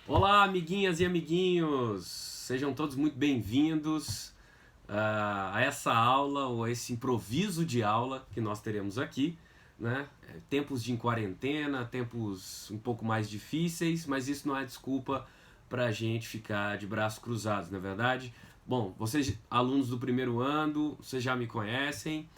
Olá, amiguinhas e amiguinhos! Sejam todos muito bem-vindos a essa aula ou a esse improviso de aula que nós teremos aqui, né? Tempos de quarentena, tempos um pouco mais difíceis, mas isso não é desculpa para a gente ficar de braços cruzados, não é verdade? Bom, vocês, alunos do primeiro ano, vocês já me conhecem.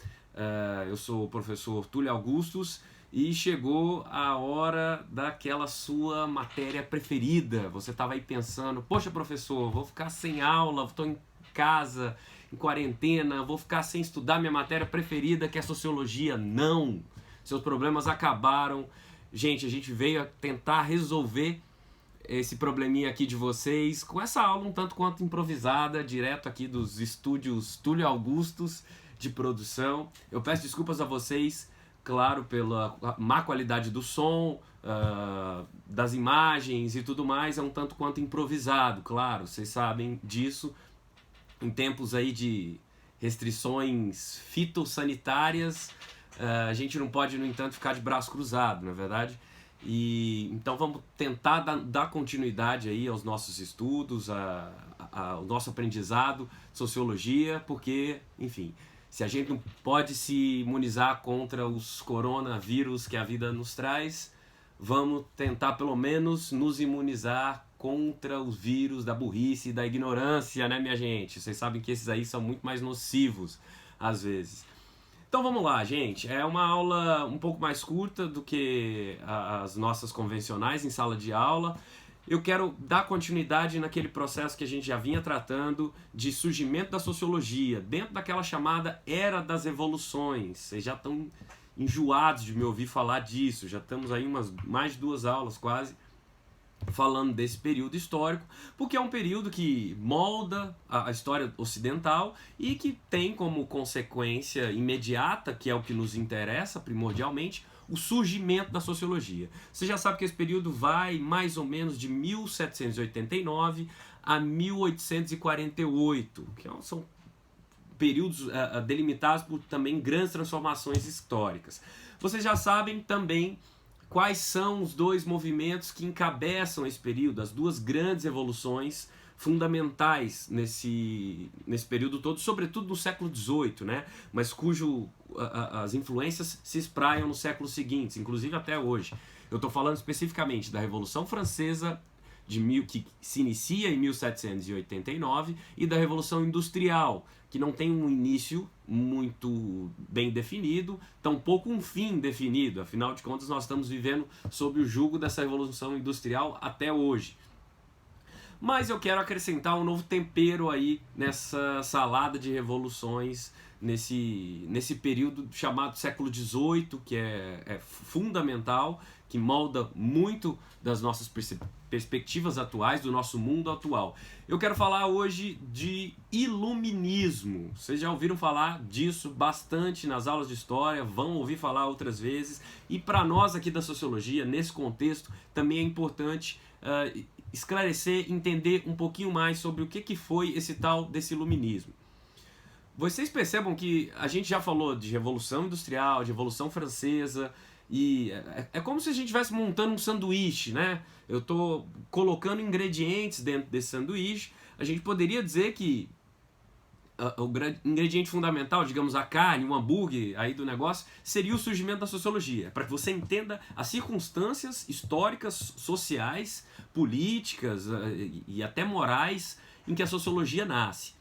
Eu sou o professor Túlio Augustus e chegou a hora daquela sua matéria preferida. Você estava aí pensando, poxa professor, vou ficar sem aula, estou em casa, em quarentena, vou ficar sem estudar minha matéria preferida, que é sociologia. Não! Seus problemas acabaram. Gente, a gente veio a tentar resolver esse probleminha aqui de vocês com essa aula um tanto quanto improvisada, direto aqui dos estúdios Túlio Augustus de produção. Eu peço desculpas a vocês, claro, pela má qualidade do som, das imagens e tudo mais, é um tanto quanto improvisado, claro, vocês sabem disso. Em tempos aí de restrições fitossanitárias, a gente não pode, no entanto, ficar de braço cruzado, não é verdade? E então vamos tentar dar continuidade aí aos nossos estudos, ao nosso aprendizado, sociologia, porque, enfim, se a gente não pode se imunizar contra os coronavírus que a vida nos traz, vamos tentar pelo menos nos imunizar contra os vírus da burrice e da ignorância, né, minha gente? Vocês sabem que esses aí são muito mais nocivos, às vezes. Então vamos lá, gente. É uma aula um pouco mais curta do que as nossas convencionais em sala de aula. Eu quero dar continuidade naquele processo que a gente já vinha tratando de surgimento da sociologia, dentro daquela chamada Era das Evoluções. Vocês já estão enjoados de me ouvir falar disso, já estamos aí mais de 2 aulas quase falando desse período histórico, porque é um período que molda a história ocidental e que tem como consequência imediata, que é o que nos interessa primordialmente, o surgimento da sociologia. Você já sabe que esse período vai mais ou menos de 1789 a 1848, que são períodos delimitados por também grandes transformações históricas. Vocês já sabem também quais são os dois movimentos que encabeçam esse período, as duas grandes revoluções fundamentais nesse período todo, sobretudo no século XVIII, né? Mas as influências se espraiam nos séculos seguintes, inclusive até hoje. Eu estou falando especificamente da Revolução Francesa, que se inicia em 1789, e da Revolução Industrial, que não tem um início muito bem definido, tampouco um fim definido. Afinal de contas, nós estamos vivendo sob o jugo dessa Revolução Industrial até hoje. Mas eu quero acrescentar um novo tempero aí nessa salada de revoluções, nesse período chamado século XVIII, que é fundamental, que molda muito das nossas perspectivas atuais, do nosso mundo atual. Eu quero falar hoje de iluminismo. Vocês já ouviram falar disso bastante nas aulas de história, vão ouvir falar outras vezes. E para nós aqui da sociologia, nesse contexto, também é importante esclarecer, entender um pouquinho mais sobre o que foi esse tal desse iluminismo. Vocês percebam que a gente já falou de Revolução Industrial, de Revolução Francesa, e é como se a gente estivesse montando um sanduíche, né? Eu estou colocando ingredientes dentro desse sanduíche. A gente poderia dizer que o ingrediente fundamental, digamos a carne, um hambúrguer aí do negócio, seria o surgimento da sociologia, para que você entenda as circunstâncias históricas, sociais, políticas e até morais em que a sociologia nasce.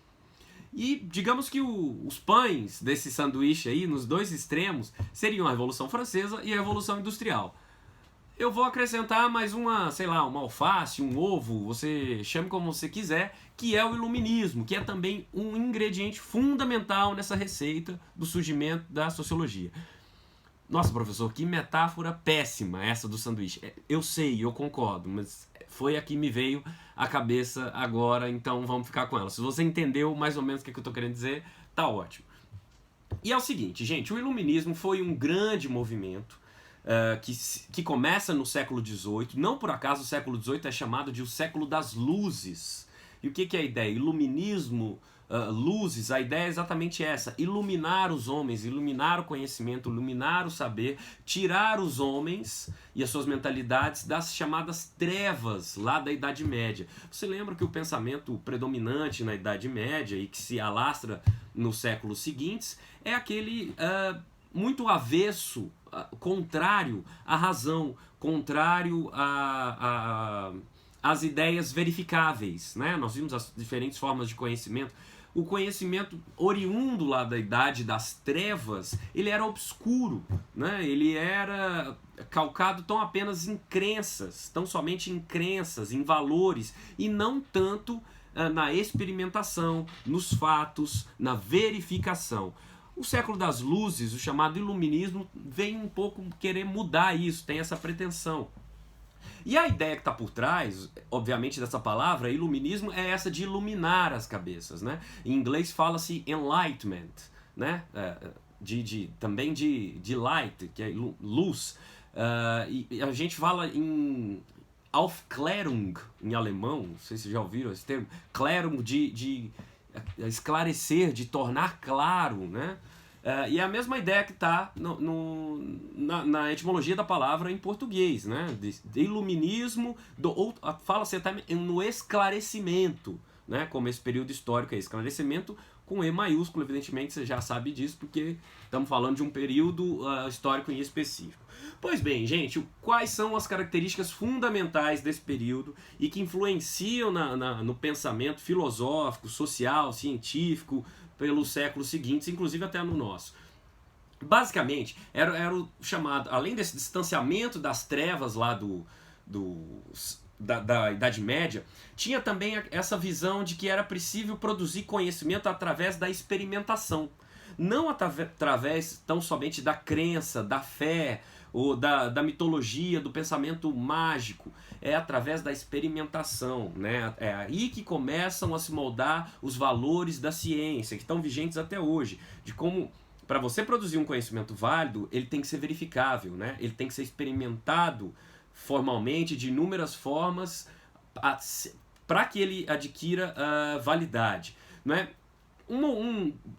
E digamos que os pães desse sanduíche aí, nos dois extremos, seriam a Revolução Francesa e a Revolução Industrial. Eu vou acrescentar mais uma alface, um ovo, você chame como você quiser, que é o iluminismo, que é também um ingrediente fundamental nessa receita do surgimento da sociologia. Nossa, professor, que metáfora péssima essa do sanduíche. Eu sei, eu concordo, mas foi a que me veio à cabeça agora, então vamos ficar com ela. Se você entendeu mais ou menos o que eu estou querendo dizer, tá ótimo. E é o seguinte, gente, o iluminismo foi um grande movimento que começa no século XVIII. Não por acaso o século XVIII é chamado de o século das luzes. E o que é a ideia? Iluminismo luzes, a ideia é exatamente essa: iluminar os homens, iluminar o conhecimento, iluminar o saber, tirar os homens e as suas mentalidades das chamadas trevas lá da Idade Média. Você lembra que o pensamento predominante na Idade Média e que se alastra nos séculos seguintes é aquele muito avesso, contrário à razão, contrário às ideias verificáveis, né? Nós vimos as diferentes formas de conhecimento. O conhecimento oriundo lá da Idade das Trevas, ele era obscuro, né? Ele era calcado tão apenas em crenças, tão somente em crenças, em valores, e não tanto na experimentação, nos fatos, na verificação. O século das luzes, o chamado iluminismo, vem um pouco querer mudar isso, tem essa pretensão. E a ideia que está por trás, obviamente, dessa palavra, iluminismo, é essa de iluminar as cabeças, né? Em inglês fala-se enlightenment, né? Também de light, que é luz. E a gente fala em Aufklärung, em alemão, não sei se vocês já ouviram esse termo, Klärung, de esclarecer, de tornar claro, né? E é a mesma ideia que está na etimologia da palavra em português, né? De iluminismo, fala-se até no esclarecimento, né? Como esse período histórico é esclarecimento com E maiúsculo, evidentemente você já sabe disso, porque estamos falando de um período histórico em específico. Pois bem, gente, quais são as características fundamentais desse período e que influenciam no pensamento filosófico, social, científico, pelos séculos seguintes, inclusive até no nosso? Basicamente, era o chamado, além desse distanciamento das trevas lá da Idade Média, tinha também essa visão de que era possível produzir conhecimento através da experimentação. Não através tão somente da crença, da fé, ou da mitologia, do pensamento mágico. É através da experimentação, né? É aí que começam a se moldar os valores da ciência, que estão vigentes até hoje, de como, para você produzir um conhecimento válido, ele tem que ser verificável, né? Ele tem que ser experimentado formalmente, de inúmeras formas, para que ele adquira validade, né?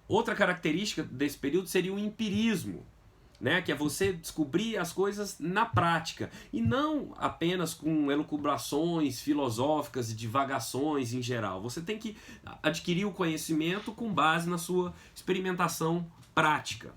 Outra característica desse período seria o empirismo, né? Que é você descobrir as coisas na prática e não apenas com elucubrações filosóficas e divagações em geral. Você tem que adquirir o conhecimento com base na sua experimentação prática.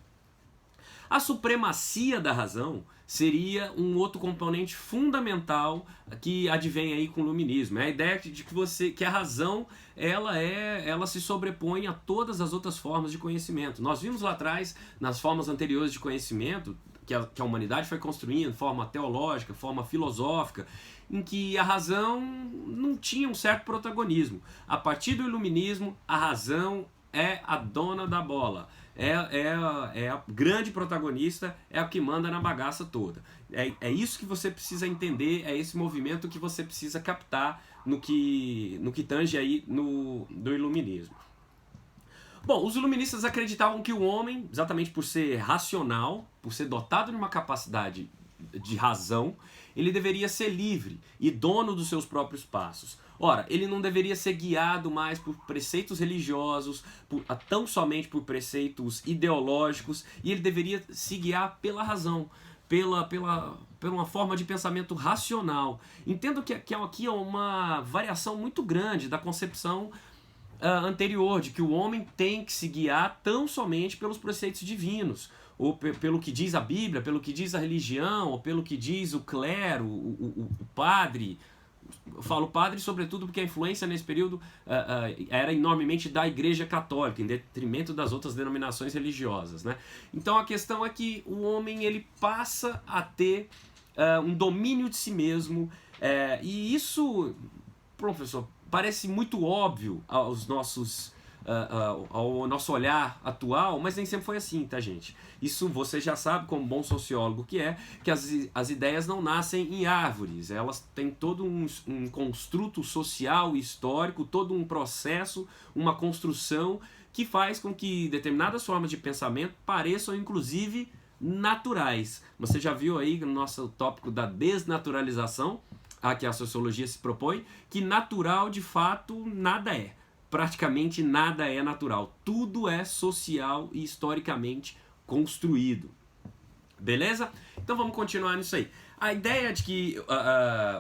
A supremacia da razão seria um outro componente fundamental que advém aí com o iluminismo. É a ideia de que a razão ela se sobrepõe a todas as outras formas de conhecimento. Nós vimos lá atrás, nas formas anteriores de conhecimento, que a humanidade foi construindo, forma teológica, forma filosófica, em que a razão não tinha um certo protagonismo. A partir do iluminismo, a razão é a dona da bola. É a grande protagonista, é a que manda na bagaça toda. É isso que você precisa entender, é esse movimento que você precisa captar no que tange aí do iluminismo. Bom, os iluministas acreditavam que o homem, exatamente por ser racional, por ser dotado de uma capacidade de razão, ele deveria ser livre e dono dos seus próprios passos. Ora, ele não deveria ser guiado mais por preceitos religiosos, tão somente por preceitos ideológicos, e ele deveria se guiar pela razão, pela uma forma de pensamento racional. Entendo que aqui é uma variação muito grande da concepção anterior, de que o homem tem que se guiar tão somente pelos preceitos divinos, ou pelo que diz a Bíblia, pelo que diz a religião, ou pelo que diz o clero, o padre. Eu falo padre sobretudo porque a influência nesse período era enormemente da Igreja Católica, em detrimento das outras denominações religiosas, né? Então a questão é que o homem ele passa a ter um domínio de si mesmo, e isso, professor, parece muito óbvio ao nosso olhar atual, mas nem sempre foi assim, tá, gente? Isso você já sabe, como bom sociólogo que as ideias não nascem em árvores, elas têm todo um construto social e histórico, todo um processo, uma construção que faz com que determinadas formas de pensamento pareçam, inclusive, naturais. Você já viu aí no nosso tópico da desnaturalização, a que a sociologia se propõe, que natural, de fato, nada é. praticamente nada é natural. Tudo é social e historicamente construído. Beleza? Então vamos continuar nisso aí. A ideia de que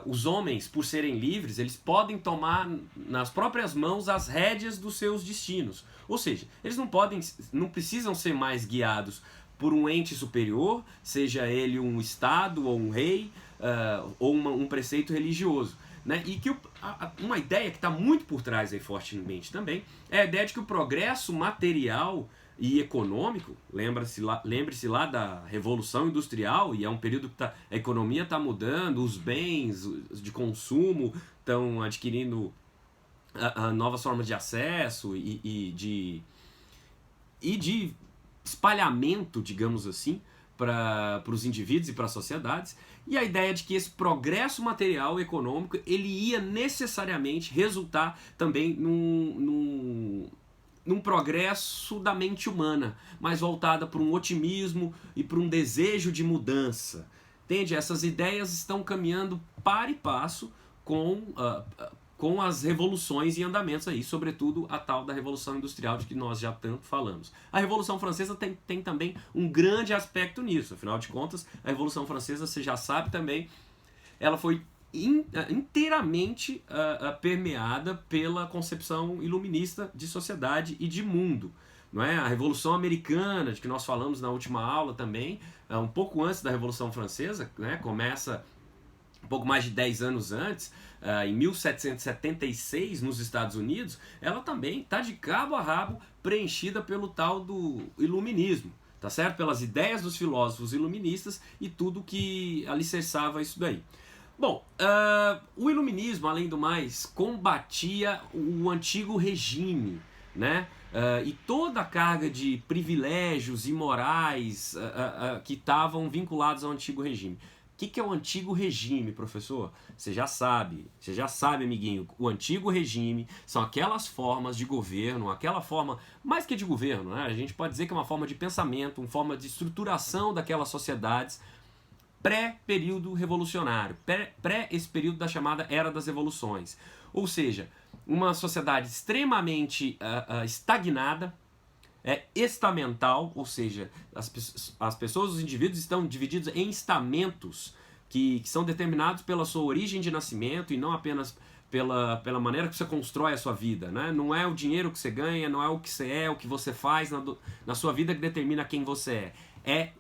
os homens, por serem livres, eles podem tomar nas próprias mãos as rédeas dos seus destinos. Ou seja, eles não precisam ser mais guiados por um ente superior, seja ele um estado ou um rei, ou um preceito religioso. Né? E que uma ideia que está muito por trás aí fortemente também é a ideia de que o progresso material e econômico, lembre-se lá da Revolução Industrial, e é um período que a economia está mudando, os bens de consumo estão adquirindo novas formas de acesso e de espalhamento, digamos assim, para os indivíduos e para as sociedades, e a ideia de que esse progresso material e econômico ele ia necessariamente resultar também num progresso da mente humana, mais voltada para um otimismo e para um desejo de mudança. Entende? Essas ideias estão caminhando par e passo com as revoluções em andamentos aí, sobretudo a tal da Revolução Industrial de que nós já tanto falamos. A Revolução Francesa tem também um grande aspecto nisso, afinal de contas, a Revolução Francesa, você já sabe também, ela foi inteiramente permeada pela concepção iluminista de sociedade e de mundo. Não é? A Revolução Americana, de que nós falamos na última aula também, um pouco antes da Revolução Francesa, né? Começa um pouco mais de 10 anos antes, em 1776, nos Estados Unidos, ela também está de cabo a rabo preenchida pelo tal do iluminismo, tá certo? Pelas ideias dos filósofos iluministas e tudo que alicerçava isso daí. Bom, o iluminismo, além do mais, combatia o antigo regime, né? E toda a carga de privilégios imorais que estavam vinculados ao antigo regime. O que é o antigo regime, professor? Você já sabe, amiguinho. O antigo regime são aquelas formas de governo, aquela forma, mais que de governo, né? A gente pode dizer que é uma forma de pensamento, uma forma de estruturação daquelas sociedades pré-período revolucionário, pré esse período da chamada Era das Revoluções. Ou seja, uma sociedade extremamente estagnada, estamental, ou seja, as pessoas, os indivíduos estão divididos em estamentos que são determinados pela sua origem de nascimento e não apenas pela maneira que você constrói a sua vida. Né? Não é o dinheiro que você ganha, não é o que você é, o que você faz na sua vida que determina quem você é. É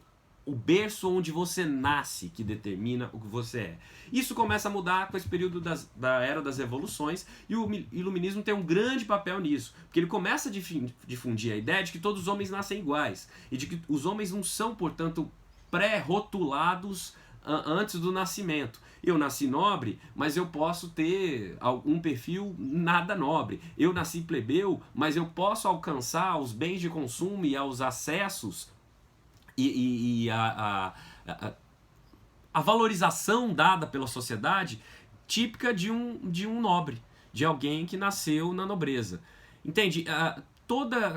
o berço onde você nasce que determina o que você é. Isso começa a mudar com esse período da Era das Revoluções, e o iluminismo tem um grande papel nisso, porque ele começa a difundir a ideia de que todos os homens nascem iguais, e de que os homens não são, portanto, pré-rotulados antes do nascimento. Eu nasci nobre, mas eu posso ter um perfil nada nobre. Eu nasci plebeu, mas eu posso alcançar os bens de consumo e aos acessos e a valorização dada pela sociedade típica de um nobre, de alguém que nasceu na nobreza. Entende?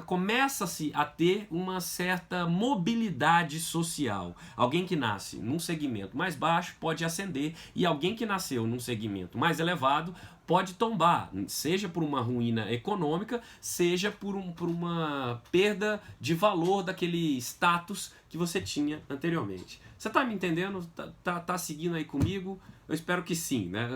Começa-se a ter uma certa mobilidade social. Alguém que nasce num segmento mais baixo pode ascender, e alguém que nasceu num segmento mais elevado pode tombar, seja por uma ruína econômica, seja por uma perda de valor daquele status que você tinha anteriormente. Você está me entendendo? Tá seguindo aí comigo? Eu espero que sim, né?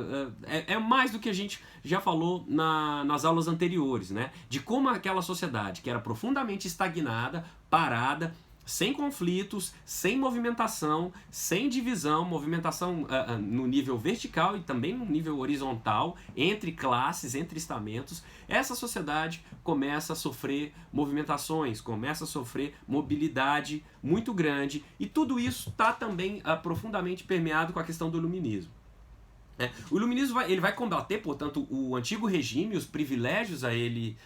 É mais do que a gente já falou nas aulas anteriores, né? De como aquela sociedade que era profundamente estagnada, parada, sem conflitos, sem movimentação, sem divisão, movimentação no nível vertical e também no nível horizontal, entre classes, entre estamentos, essa sociedade começa a sofrer movimentações, começa a sofrer mobilidade muito grande, e tudo isso está também profundamente permeado com a questão do iluminismo. O iluminismo ele vai combater, portanto, o antigo regime, os privilégios a ele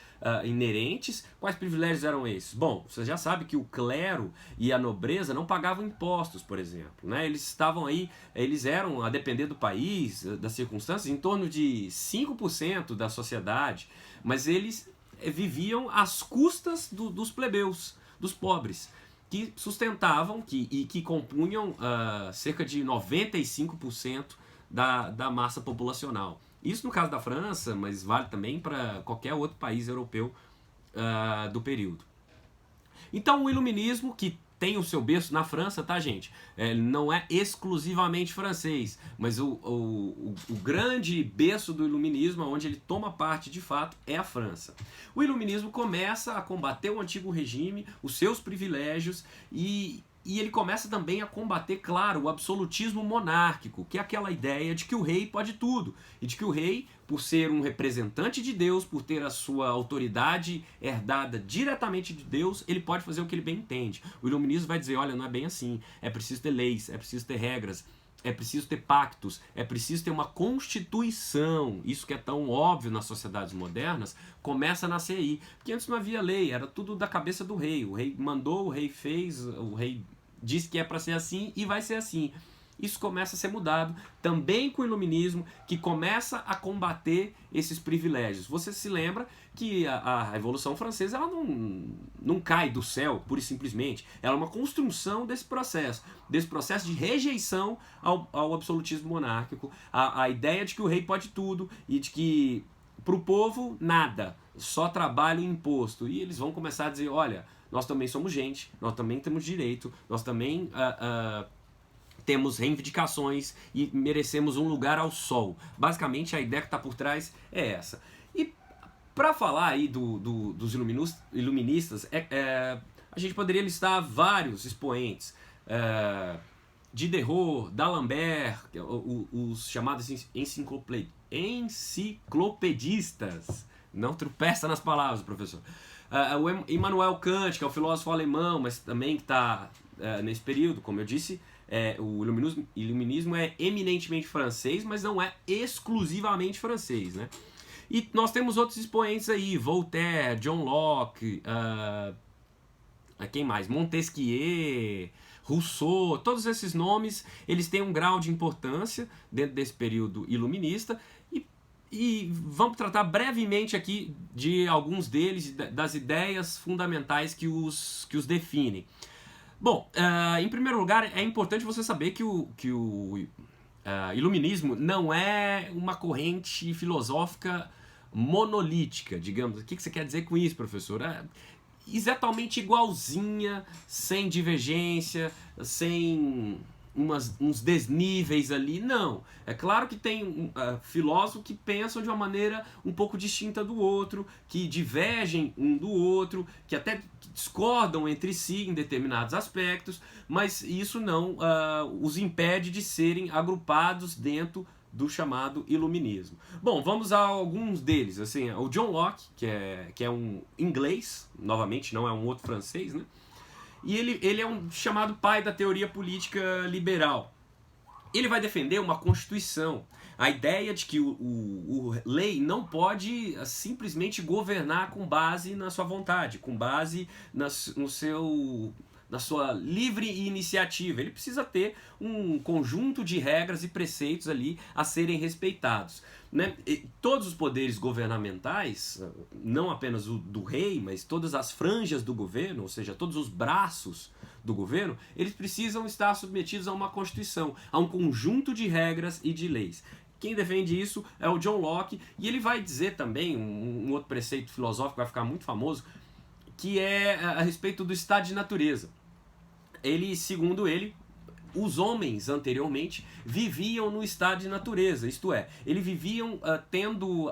inerentes. Quais privilégios eram esses? Bom, você já sabe que o clero e a nobreza não pagavam impostos, por exemplo. Né? Eles estavam aí, eles eram, a depender do país, das circunstâncias, em torno de 5% da sociedade, mas eles viviam às custas dos plebeus, dos pobres, que sustentavam e que compunham cerca de 95% da massa populacional. Isso no caso da França, mas vale também para qualquer outro país europeu do período. Então o iluminismo, que tem o seu berço na França, tá, gente? Não é exclusivamente francês, mas o grande berço do iluminismo, onde ele toma parte de fato, é a França. O iluminismo começa a combater o antigo regime, os seus privilégios, e ele começa também a combater, claro, o absolutismo monárquico, que é aquela ideia de que o rei pode tudo, e de que o rei, por ser um representante de Deus, por ter a sua autoridade herdada diretamente de Deus, ele pode fazer o que ele bem entende. O iluminismo vai dizer, olha, não é bem assim, é preciso ter leis, é preciso ter regras, é preciso ter pactos, é preciso ter uma constituição. Isso que é tão óbvio nas sociedades modernas, começa a nascer aí. Porque antes não havia lei, era tudo da cabeça do rei. O rei mandou, o rei fez, o rei disse que é para ser assim e vai ser assim. Isso começa a ser mudado também com o iluminismo, que começa a combater esses privilégios. Você se lembra que a Revolução Francesa ela não cai do céu, pura e simplesmente. Ela é uma construção desse processo de rejeição ao absolutismo monárquico, a ideia de que o rei pode tudo e de que para o povo nada, só trabalho e imposto. E eles vão começar a dizer, olha, nós também somos gente, nós também temos direito, nós também temos reivindicações e merecemos um lugar ao sol. Basicamente, a ideia que está por trás é essa. E para falar aí dos iluministas, a gente poderia listar vários expoentes. Diderot, D'Alembert, os chamados enciclopedistas. Não tropeça nas palavras, professor. O Immanuel Kant, que é o filósofo alemão, mas também que está nesse período, como eu disse, o iluminismo é eminentemente francês, mas não é exclusivamente francês, né? E nós temos outros expoentes aí, Voltaire, John Locke, quem mais? Montesquieu, Rousseau, todos esses nomes, eles têm um grau de importância dentro desse período iluminista, e vamos tratar brevemente aqui de alguns deles, das ideias fundamentais que os definem. Bom, em primeiro lugar, é importante você saber que o iluminismo não é uma corrente filosófica monolítica, digamos. O que você quer dizer com isso, professor? Exatamente igualzinha, sem divergência, sem uns desníveis ali. Não. É claro que tem filósofos que pensam de uma maneira um pouco distinta do outro, que divergem um do outro, que até discordam entre si em determinados aspectos, mas isso não os impede de serem agrupados dentro do chamado iluminismo. Bom, vamos a alguns deles. Assim, o John Locke, que é um inglês, novamente, não é um outro francês, né? E ele é um chamado pai da teoria política liberal. Ele vai defender uma constituição, a ideia de que o lei não pode simplesmente governar com base na sua vontade, com base na sua livre iniciativa. Ele precisa ter um conjunto de regras e preceitos ali a serem respeitados, né? E todos os poderes governamentais, não apenas o do rei, mas todas as franjas do governo, ou seja, todos os braços do governo, eles precisam estar submetidos a uma constituição, a um conjunto de regras e de leis. Quem defende isso é o John Locke, e ele vai dizer também, um outro preceito filosófico que vai ficar muito famoso, que é a respeito do estado de natureza. Segundo ele, os homens anteriormente viviam no estado de natureza, isto é, eles viviam tendo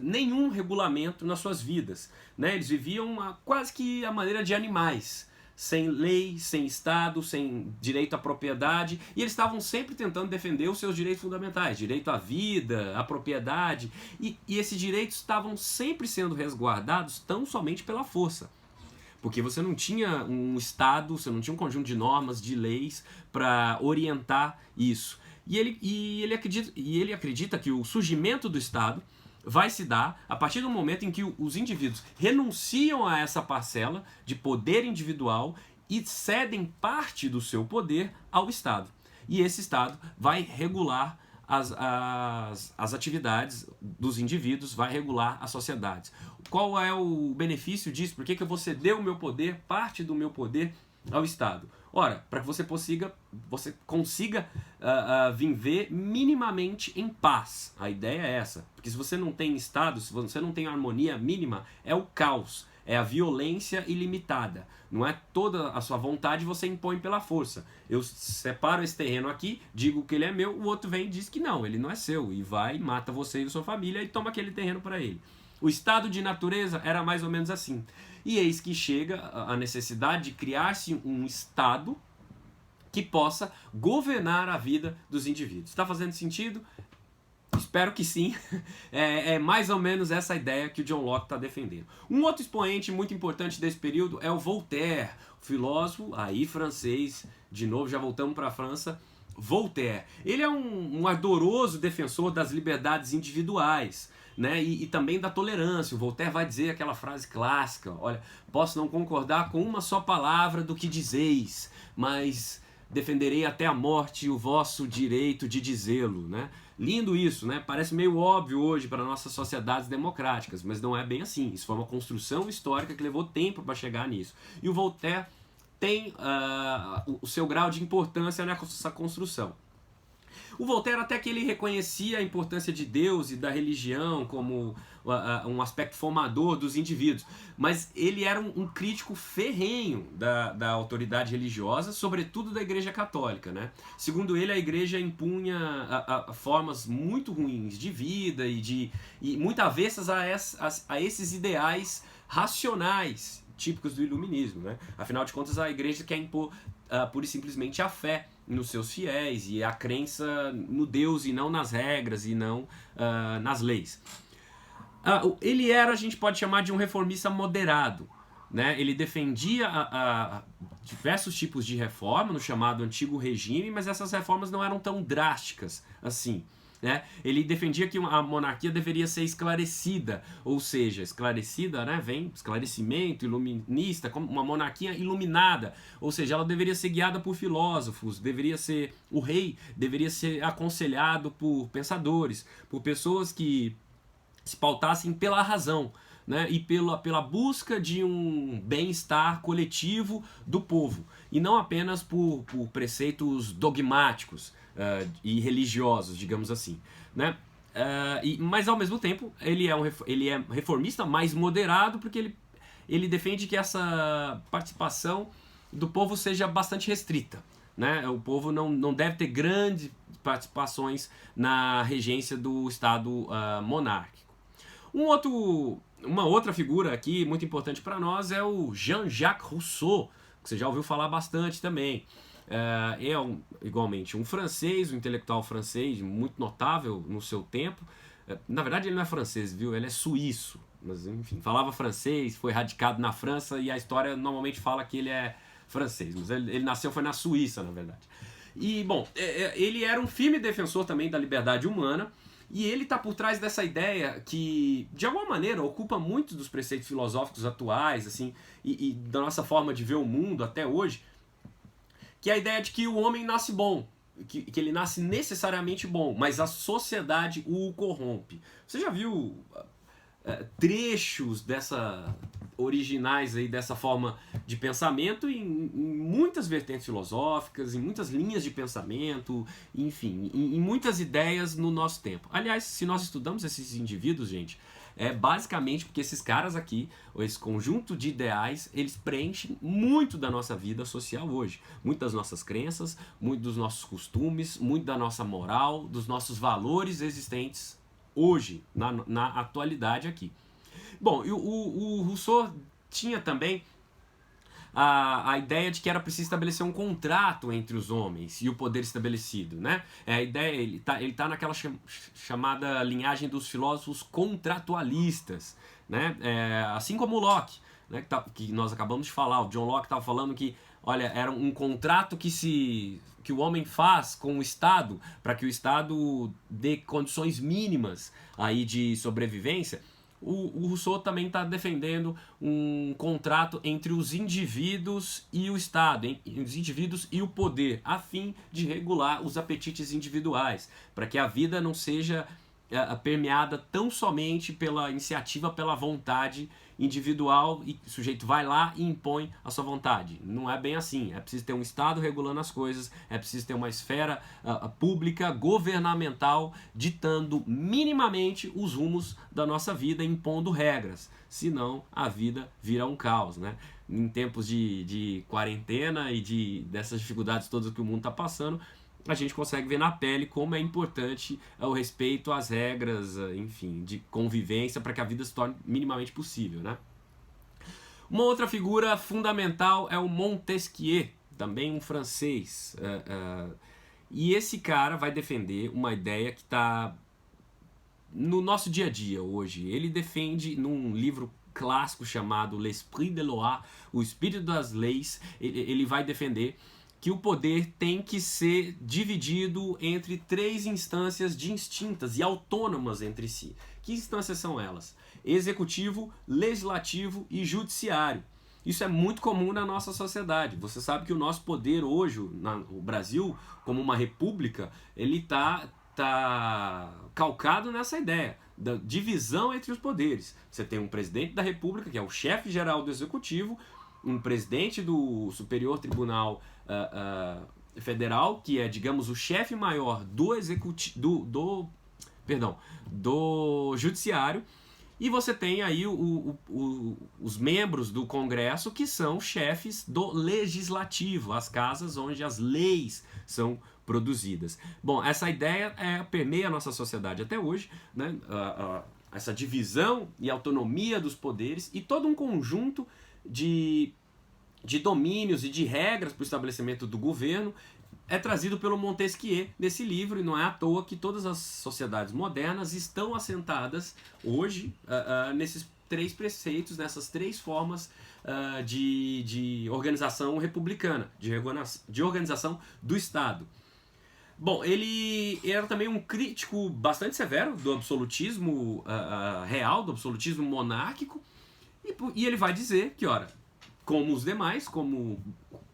nenhum regulamento nas suas vidas, né? Eles viviam quase que a maneira de animais, sem lei, sem Estado, sem direito à propriedade, e eles estavam sempre tentando defender os seus direitos fundamentais, direito à vida, à propriedade, e esses direitos estavam sempre sendo resguardados tão somente pela força. Porque você não tinha um Estado, você não tinha um conjunto de normas, de leis para orientar isso. E ele acredita que o surgimento do Estado vai se dar a partir do momento em que os indivíduos renunciam a essa parcela de poder individual e cedem parte do seu poder ao Estado. E esse Estado vai regular as atividades dos indivíduos, vai regular as sociedades. Qual é o benefício disso? Por que eu vou ceder o meu poder, parte do meu poder, ao Estado? Ora, para que você consiga viver minimamente em paz. A ideia é essa. Porque se você não tem estado, se você não tem harmonia mínima, é o caos, é a violência ilimitada. Não é toda a sua vontade você impõe pela força. Eu separo esse terreno aqui, digo que ele é meu, o outro vem e diz que não, ele não é seu. E vai, mata você e a sua família e toma aquele terreno para ele. O estado de natureza era mais ou menos assim. E eis que chega a necessidade de criar-se um Estado que possa governar a vida dos indivíduos. Está fazendo sentido? Espero que sim. É mais ou menos essa ideia que o John Locke está defendendo. Um outro expoente muito importante desse período é o Voltaire, filósofo aí francês. De novo, já voltamos para a França. Voltaire. Ele é um ardoroso defensor das liberdades individuais, né? E também da tolerância. O Voltaire vai dizer aquela frase clássica: olha, posso não concordar com uma só palavra do que dizeis, mas defenderei até a morte o vosso direito de dizê-lo, né? Lindo isso, né? Parece meio óbvio hoje para nossas sociedades democráticas, mas não é bem assim. Isso foi uma construção histórica que levou tempo para chegar nisso. E o Voltaire tem o seu grau de importância nessa construção. O Voltaire até que ele reconhecia a importância de Deus e da religião como um aspecto formador dos indivíduos, mas ele era um crítico ferrenho da autoridade religiosa, sobretudo da Igreja Católica, né? Segundo ele, a Igreja impunha formas muito ruins de vida e muito avessas a esses ideais racionais típicos do iluminismo, né? Afinal de contas, a Igreja quer impor pura e simplesmente a fé nos seus fiéis e a crença no Deus e não nas regras e não nas leis. Ele era, a gente pode chamar de um reformista moderado, né? Ele defendia diversos tipos de reforma no chamado Antigo Regime, mas essas reformas não eram tão drásticas assim, né? Ele defendia que a monarquia deveria ser esclarecida, ou seja, esclarecida, né, vem esclarecimento iluminista, como uma monarquia iluminada, ou seja, ela deveria ser guiada por filósofos, o rei deveria ser aconselhado por pensadores, por pessoas que se pautassem pela razão, né, e pela busca de um bem-estar coletivo do povo, e não apenas por preceitos dogmáticos e religiosos, digamos assim, né? Mas ao mesmo tempo ele é reformista mais moderado, porque ele defende que essa participação do povo seja bastante restrita, né? O povo não deve ter grandes participações na regência do Estado monárquico. Uma outra figura aqui muito importante para nós é o Jean-Jacques Rousseau, que você já ouviu falar bastante também. Igualmente um francês, um intelectual francês muito notável no seu tempo. Na verdade ele não é francês, viu? Ele é suíço, mas enfim, falava francês, foi radicado na França e a história normalmente fala que ele é francês, mas ele nasceu foi na Suíça, na verdade. E bom, ele era um firme defensor também da liberdade humana. E ele está por trás dessa ideia que, de alguma maneira, ocupa muito dos preceitos filosóficos atuais, assim, e da nossa forma de ver o mundo até hoje, que é a ideia de que o homem nasce bom, que ele nasce necessariamente bom, mas a sociedade o corrompe. Você já viu trechos originais aí dessa forma de pensamento em muitas vertentes filosóficas, em muitas linhas de pensamento, enfim, em muitas ideias no nosso tempo. Aliás, se nós estudamos esses indivíduos, gente, é basicamente porque esses caras aqui, esse conjunto de ideais, eles preenchem muito da nossa vida social hoje. Muito das nossas crenças, muito dos nossos costumes, muito da nossa moral, dos nossos valores existentes hoje, na atualidade aqui. Bom, e o Rousseau tinha também a ideia de que era preciso estabelecer um contrato entre os homens e o poder estabelecido, né? A ideia, ele tá naquela chamada linhagem dos filósofos contratualistas, né? Assim como o Locke, né? Que nós acabamos de falar, o John Locke estava falando que, olha, era um contrato que o homem faz com o Estado para que o Estado dê condições mínimas aí de sobrevivência. O Rousseau também está defendendo um contrato entre os indivíduos e o Estado, os indivíduos e o poder, a fim de regular os apetites individuais, para que a vida não seja permeada tão somente pela iniciativa, pela vontade individual, e o sujeito vai lá e impõe a sua vontade. Não é bem assim. É preciso ter um Estado regulando as coisas, é preciso ter uma esfera pública, governamental, ditando minimamente os rumos da nossa vida, impondo regras. Senão a vida vira um caos, né? Em tempos de quarentena e dessas dificuldades todas que o mundo está passando, a gente consegue ver na pele como é importante o respeito às regras, enfim, de convivência para que a vida se torne minimamente possível, né? Uma outra figura fundamental é o Montesquieu, também um francês. E esse cara vai defender uma ideia que está no nosso dia a dia hoje. Ele defende num livro clássico chamado L'Esprit de Loi, o Espírito das Leis, ele vai defender que o poder tem que ser dividido entre 3 instâncias distintas e autônomas entre si. Que instâncias são elas? Executivo, legislativo e judiciário. Isso é muito comum na nossa sociedade. Você sabe que o nosso poder hoje, no Brasil, como uma república, ele está calcado nessa ideia da divisão entre os poderes. Você tem um presidente da república, que é o chefe geral do executivo, um presidente do Superior Tribunal Federal, que é, digamos, o chefe maior do judiciário, e você tem aí os membros do Congresso, que são chefes do legislativo, as casas onde as leis são produzidas. Bom, essa ideia permeia a nossa sociedade até hoje, né? Essa divisão e autonomia dos poderes e todo um conjunto de domínios e de regras para o estabelecimento do governo é trazido pelo Montesquieu nesse livro, e não é à toa que todas as sociedades modernas estão assentadas hoje nesses 3 preceitos, nessas 3 formas de organização republicana, de organização do Estado. Bom, ele era também um crítico bastante severo do absolutismo real, do absolutismo monárquico, e ele vai dizer que, ora, como os demais, como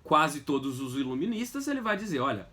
quase todos os iluministas, ele vai dizer, olha,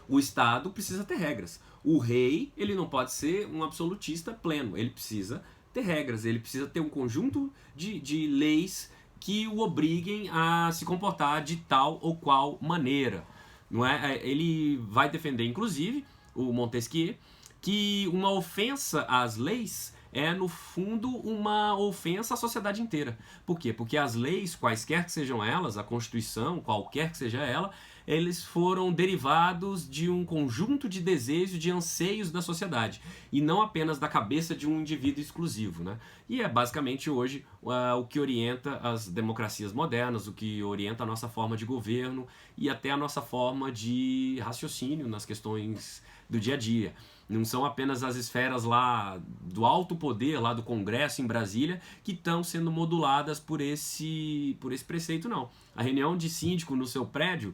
o Estado precisa ter regras. O rei, ele não pode ser um absolutista pleno, ele precisa ter regras, ele precisa ter um conjunto de leis que o obriguem a se comportar de tal ou qual maneira. Não é? Ele vai defender, inclusive, o Montesquieu, que uma ofensa às leis é, no fundo, uma ofensa à sociedade inteira. Por quê? Porque as leis, quaisquer que sejam elas, a Constituição, qualquer que seja ela, eles foram derivados de um conjunto de desejos, de anseios da sociedade, e não apenas da cabeça de um indivíduo exclusivo, né? E é basicamente hoje o que orienta as democracias modernas, o que orienta a nossa forma de governo e até a nossa forma de raciocínio nas questões do dia a dia. Não são apenas as esferas lá do alto poder, lá do Congresso em Brasília, que estão sendo moduladas por esse preceito, não. A reunião de síndico no seu prédio,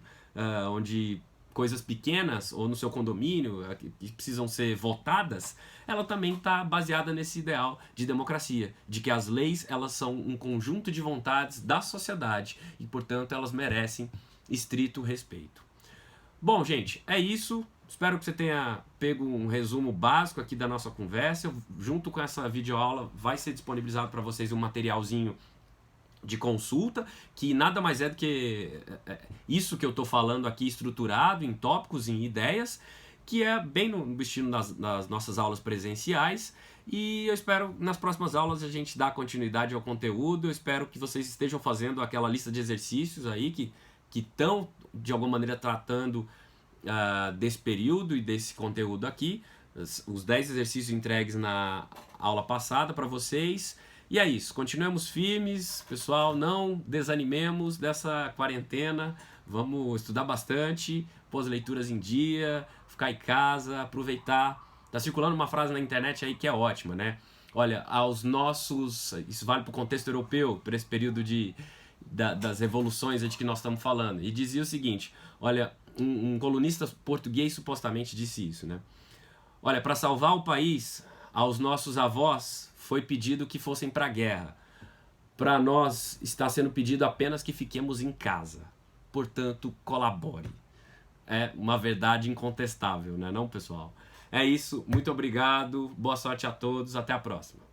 onde coisas pequenas, ou no seu condomínio, que precisam ser votadas, ela também está baseada nesse ideal de democracia, de que as leis, elas são um conjunto de vontades da sociedade e, portanto, elas merecem estrito respeito. Bom, gente, é isso. Espero que você tenha pego um resumo básico aqui da nossa conversa. Junto com essa videoaula vai ser disponibilizado para vocês um materialzinho de consulta, que nada mais é do que isso que eu estou falando aqui estruturado em tópicos, em ideias, que é bem no estilo das nossas aulas presenciais. E eu espero nas próximas aulas a gente dar continuidade ao conteúdo. Eu espero que vocês estejam fazendo aquela lista de exercícios aí que estão de alguma maneira tratando desse período e desse conteúdo aqui, os 10 exercícios entregues na aula passada para vocês. E é isso, continuemos firmes, pessoal, não desanimemos dessa quarentena, vamos estudar bastante, pôr as leituras em dia, ficar em casa, aproveitar. Tá circulando uma frase na internet aí que é ótima, né? Olha, isso vale para o contexto europeu, para esse período das revoluções de que nós estamos falando, e dizia o seguinte, olha, um colunista português supostamente disse isso, né? Olha, para salvar o país, aos nossos avós foi pedido que fossem para a guerra. Para nós está sendo pedido apenas que fiquemos em casa. Portanto, colabore. É uma verdade incontestável, né, não, pessoal? É isso, muito obrigado, boa sorte a todos, até a próxima.